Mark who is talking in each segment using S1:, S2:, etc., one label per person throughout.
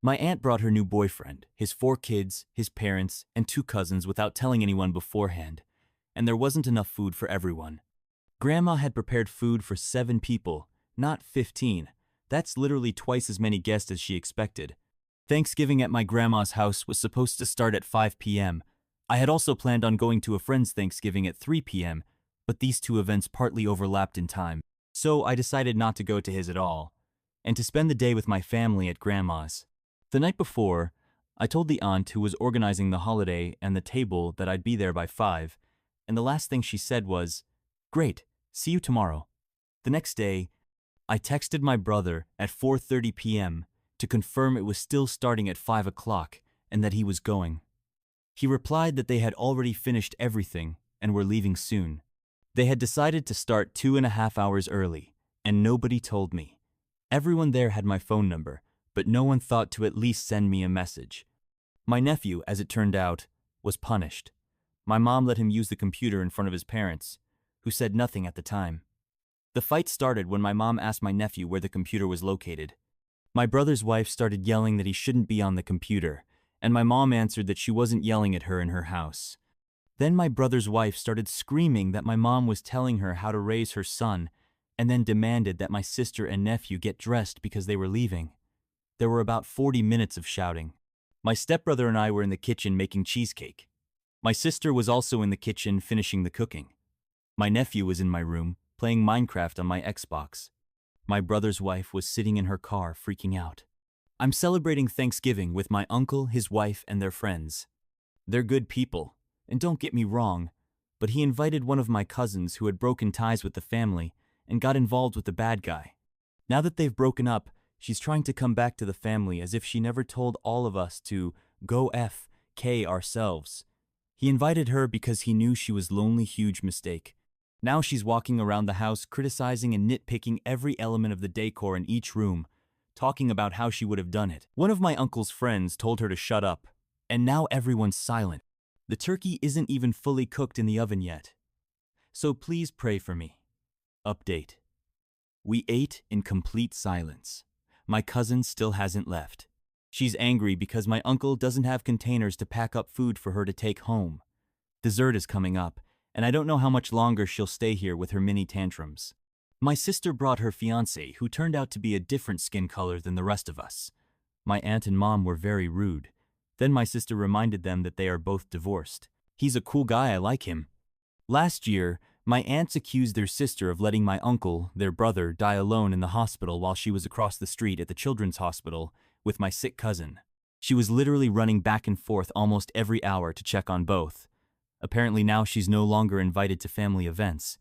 S1: My aunt brought her new boyfriend, his 4 kids, his parents, and 2 cousins without telling anyone beforehand, and there wasn't enough food for everyone. Grandma had prepared food for 7 people, not 15. That's literally twice as many guests as she expected. Thanksgiving at my grandma's house was supposed to start at 5 p.m. I had also planned on going to a friend's Thanksgiving at 3 p.m., but these 2 events partly overlapped in time, so I decided not to go to his at all, and to spend the day with my family at grandma's. The night before, I told the aunt who was organizing the holiday and the table that I'd be there by 5, and the last thing she said was, "Great, see you tomorrow." The next day, I texted my brother at 4:30 p.m. to confirm it was still starting at 5 o'clock and that he was going. He replied that they had already finished everything and were leaving soon. They had decided to start 2.5 hours early, and nobody told me. Everyone there had my phone number, but no one thought to at least send me a message. My nephew, as it turned out, was punished. My mom let him use the computer in front of his parents, who said nothing at the time. The fight started when my mom asked my nephew where the computer was located. My brother's wife started yelling that he shouldn't be on the computer, and my mom answered that she wasn't yelling at her in her house. Then my brother's wife started screaming that my mom was telling her how to raise her son, and then demanded that my sister and nephew get dressed because they were leaving. There were about 40 minutes of shouting. My stepbrother and I were in the kitchen making cheesecake. My sister was also in the kitchen finishing the cooking. My nephew was in my room, playing Minecraft on my Xbox. My brother's wife was sitting in her car freaking out. I'm celebrating Thanksgiving with my uncle, his wife, and their friends. They're good people, and don't get me wrong, but he invited one of my cousins who had broken ties with the family and got involved with the bad guy. Now that they've broken up, she's trying to come back to the family as if she never told all of us to go F.K. ourselves. He invited her because he knew she was lonely, huge mistake. Now she's walking around the house criticizing and nitpicking every element of the decor in each room, talking about how she would have done it. One of my uncle's friends told her to shut up, and now everyone's silent. The turkey isn't even fully cooked in the oven yet. So please pray for me. Update. We ate in complete silence. My cousin still hasn't left. She's angry because my uncle doesn't have containers to pack up food for her to take home. Dessert is coming up, and I don't know how much longer she'll stay here with her mini tantrums. My sister brought her fiancé, who turned out to be a different skin color than the rest of us. My aunt and mom were very rude. Then my sister reminded them that they are both divorced. He's a cool guy, I like him. Last year, my aunts accused their sister of letting my uncle, their brother, die alone in the hospital while she was across the street at the children's hospital with my sick cousin. She was literally running back and forth almost every hour to check on both. Apparently now she's no longer invited to family events.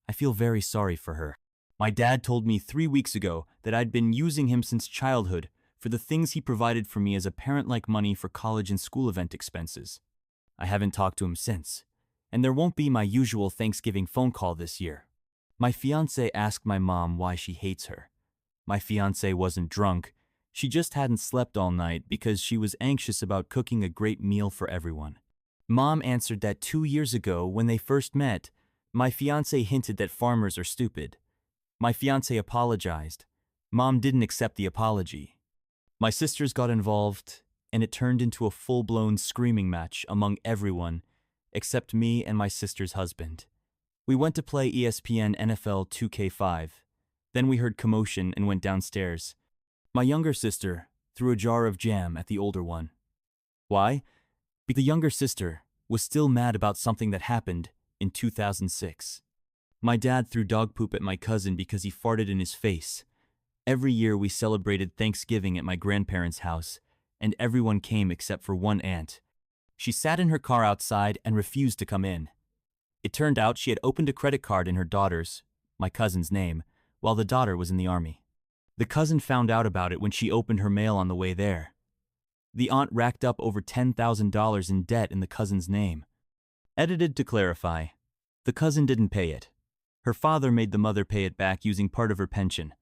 S1: I feel very sorry for her. My dad told me 3 weeks ago that I'd been using him since childhood for the things he provided for me as a parent, like money for college and school event expenses. I haven't talked to him since, and there won't be my usual Thanksgiving phone call this year. My fiancé asked my mom why she hates her. My fiancé wasn't drunk, she just hadn't slept all night because she was anxious about cooking a great meal for everyone. Mom answered that 2 years ago, when they first met, my fiancé hinted that farmers are stupid. My fiancé apologized. Mom didn't accept the apology. My sisters got involved, and it turned into a full-blown screaming match among everyone except me and my sister's husband. We went to play ESPN NFL 2K5. Then we heard commotion and went downstairs. My younger sister threw a jar of jam at the older one. Why? Because the younger sister was still mad about something that happened in 2006. My dad threw dog poop at my cousin because he farted in his face. Every year we celebrated Thanksgiving at my grandparents' house, and everyone came except for one aunt. She sat in her car outside and refused to come in. It turned out she had opened a credit card in her daughter's, my cousin's name, while the daughter was in the army. The cousin found out about it when she opened her mail on the way there. The aunt racked up over $10,000 in debt in the cousin's name. Edited to clarify, the cousin didn't pay it. Her father made the mother pay it back using part of her pension.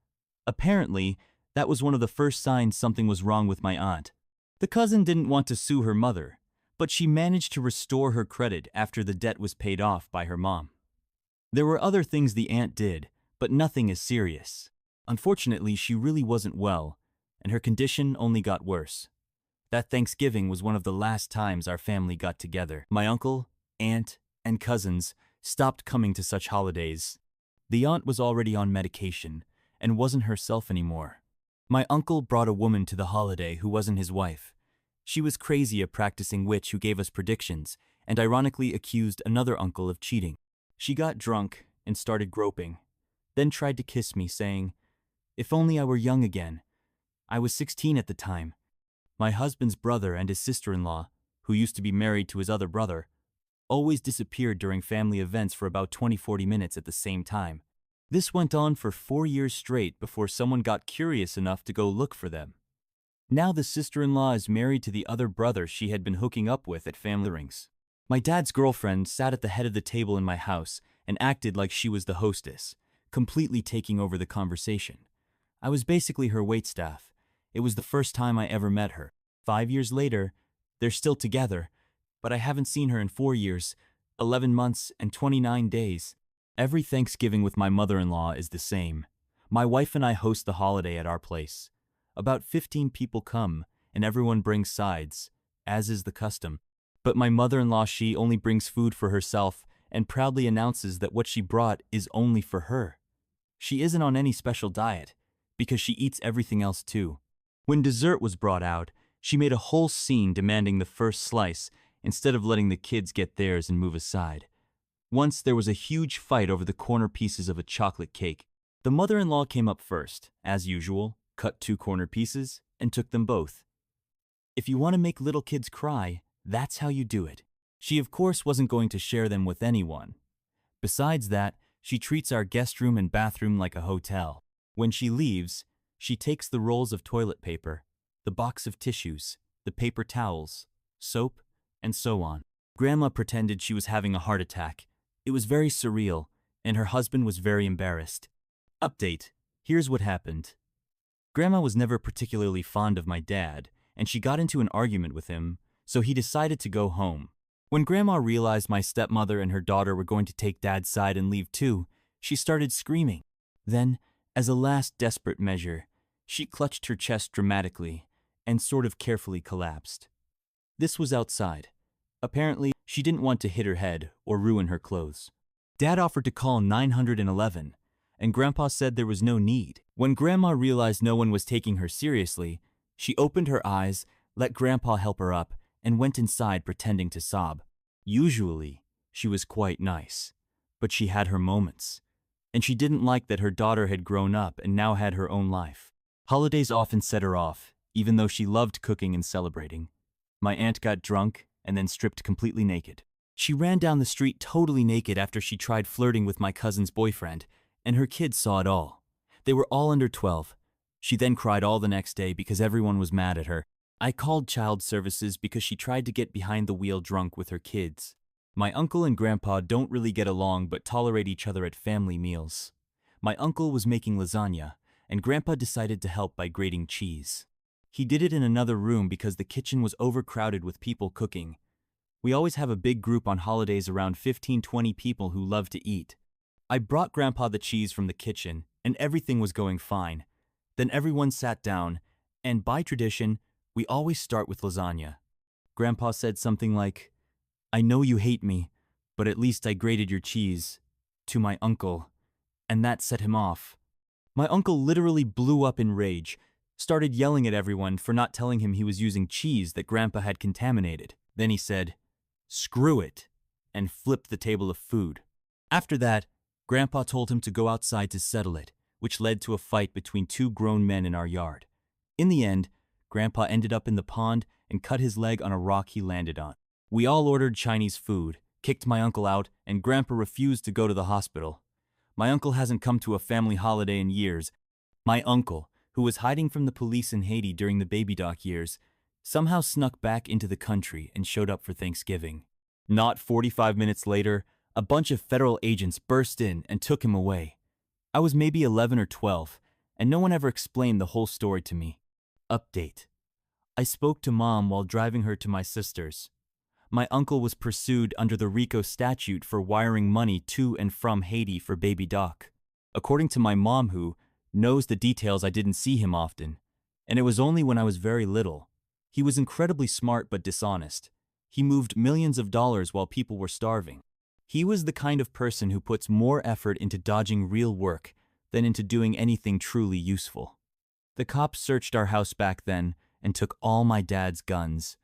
S1: Apparently, that was one of the first signs something was wrong with my aunt. The cousin didn't want to sue her mother, but she managed to restore her credit after the debt was paid off by her mom. There were other things the aunt did, but nothing as serious. Unfortunately, she really wasn't well, and her condition only got worse. That Thanksgiving was one of the last times our family got together. My uncle, aunt, and cousins stopped coming to such holidays. The aunt was already on medication and wasn't herself anymore. My uncle brought a woman to the holiday who wasn't his wife. She was crazy, a practicing witch who gave us predictions and ironically accused another uncle of cheating. She got drunk and started groping, then tried to kiss me, saying, "If only I were young again." I was 16 at the time. My husband's brother and his sister-in-law, who used to be married to his other brother, always disappeared during family events for about 20-40 minutes at the same time. This went on for 4 years straight before someone got curious enough to go look for them. Now the sister-in-law is married to the other brother she had been hooking up with at family gatherings. My dad's girlfriend sat at the head of the table in my house and acted like she was the hostess, completely taking over the conversation. I was basically her waitstaff. It was the first time I ever met her. 5 years later, they're still together, but I haven't seen her in 4 years, 11 months, and 29 days. Every Thanksgiving with my mother-in-law is the same. My wife and I host the holiday at our place. About 15 people come, and everyone brings sides, as is the custom. But my mother-in-law, she only brings food for herself and proudly announces that what she brought is only for her. She isn't on any special diet, because she eats everything else too. When dessert was brought out, she made a whole scene demanding the first slice instead of letting the kids get theirs and move aside. Once there was a huge fight over the corner pieces of a chocolate cake. The mother-in-law came up first, as usual, cut 2 corner pieces, and took them both. If you want to make little kids cry, that's how you do it. She of course wasn't going to share them with anyone. Besides that, she treats our guest room and bathroom like a hotel. When she leaves, she takes the rolls of toilet paper, the box of tissues, the paper towels, soap, and so on. Grandma pretended she was having a heart attack. It was very surreal, and her husband was very embarrassed. Update: here's what happened. Grandma was never particularly fond of my dad, and she got into an argument with him, so he decided to go home. When Grandma realized my stepmother and her daughter were going to take Dad's side and leave too, she started screaming. Then, as a last desperate measure, she clutched her chest dramatically and sort of carefully collapsed. This was outside. Apparently, she didn't want to hit her head or ruin her clothes. Dad offered to call 911, and Grandpa said there was no need. When Grandma realized no one was taking her seriously, she opened her eyes, let Grandpa help her up, and went inside pretending to sob. Usually, she was quite nice, but she had her moments, and she didn't like that her daughter had grown up and now had her own life. Holidays often set her off, even though she loved cooking and celebrating. My aunt got drunk and then stripped completely naked. She ran down the street totally naked after she tried flirting with my cousin's boyfriend, and her kids saw it all. They were all under 12. She then cried all the next day because everyone was mad at her. I called child services because she tried to get behind the wheel drunk with her kids. My uncle and grandpa don't really get along but tolerate each other at family meals. My uncle was making lasagna, and grandpa decided to help by grating cheese. He did it in another room because the kitchen was overcrowded with people cooking. We always have a big group on holidays, around 15-20 people who love to eat. I brought grandpa the cheese from the kitchen, and everything was going fine. Then everyone sat down, and by tradition, we always start with lasagna. Grandpa said something like, "I know you hate me, but at least I grated your cheese," to my uncle, and that set him off. My uncle literally blew up in rage, started yelling at everyone for not telling him he was using cheese that Grandpa had contaminated. Then he said, "Screw it," and flipped the table of food. After that, Grandpa told him to go outside to settle it, which led to a fight between 2 grown men in our yard. In the end, Grandpa ended up in the pond and cut his leg on a rock he landed on. We all ordered Chinese food, kicked my uncle out, and Grandpa refused to go to the hospital. My uncle hasn't come to a family holiday in years. My uncle, who was hiding from the police in Haiti during the baby doc years, somehow snuck back into the country and showed up for Thanksgiving. Not 45 minutes later, a bunch of federal agents burst in and took him away. I was maybe 11 or 12, and no one ever explained the whole story to me. Update: I spoke to Mom while driving her to my sister's. My uncle was pursued under the RICO statute for wiring money to and from Haiti for baby doc. According to my mom, who knows the details, I didn't see him often. And it was only when I was very little. He was incredibly smart but dishonest. He moved millions of dollars while people were starving. He was the kind of person who puts more effort into dodging real work than into doing anything truly useful. The cops searched our house back then and took all my dad's guns.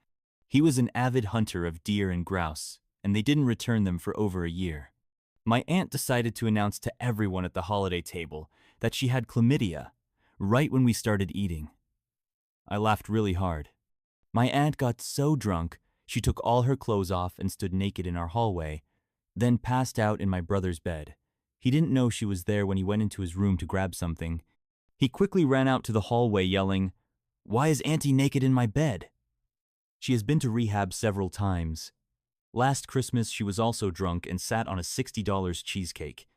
S1: He was an avid hunter of deer and grouse, and they didn't return them for over a year. My aunt decided to announce to everyone at the holiday table that she had chlamydia, right when we started eating. I laughed really hard. My aunt got so drunk, she took all her clothes off and stood naked in our hallway, then passed out in my brother's bed. He didn't know she was there when he went into his room to grab something. He quickly ran out to the hallway yelling, "Why is Auntie naked in my bed?" She has been to rehab several times. Last Christmas, she was also drunk and sat on a $60 cheesecake.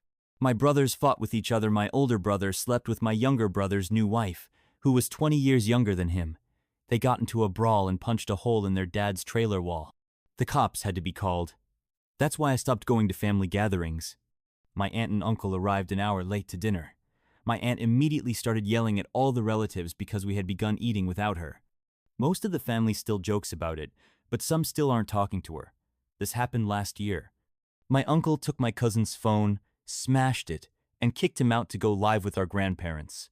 S1: My brothers fought with each other. My older brother slept with my younger brother's new wife, who was 20 years younger than him. They got into a brawl and punched a hole in their dad's trailer wall. The cops had to be called. That's why I stopped going to family gatherings. My aunt and uncle arrived an hour late to dinner. My aunt immediately started yelling at all the relatives because we had begun eating without her. Most of the family still jokes about it, but some still aren't talking to her. This happened last year. My uncle took my cousin's phone, smashed it, and kicked him out to go live with our grandparents.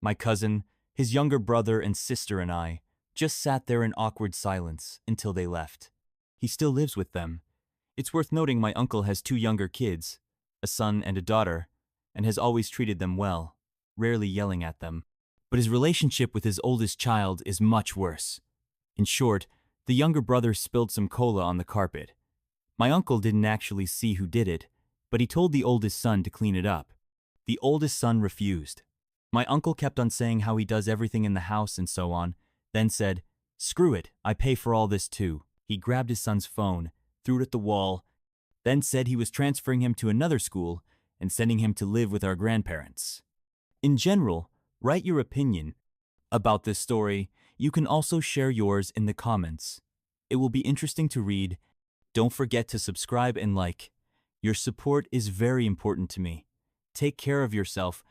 S1: My cousin, his younger brother and sister and I just sat there in awkward silence until they left. He still lives with them. It's worth noting my uncle has 2 younger kids, a son and a daughter, and has always treated them well, rarely yelling at them. But his relationship with his oldest child is much worse. In short, the younger brother spilled some cola on the carpet. My uncle didn't actually see who did it, but he told the oldest son to clean it up. The oldest son refused. My uncle kept on saying how he does everything in the house and so on, then said, "Screw it, I pay for all this too." He grabbed his son's phone, threw it at the wall, then said he was transferring him to another school and sending him to live with our grandparents. In general, write your opinion about this story. You can also share yours in the comments. It will be interesting to read. Don't forget to subscribe and like. Your support is very important to me. Take care of yourself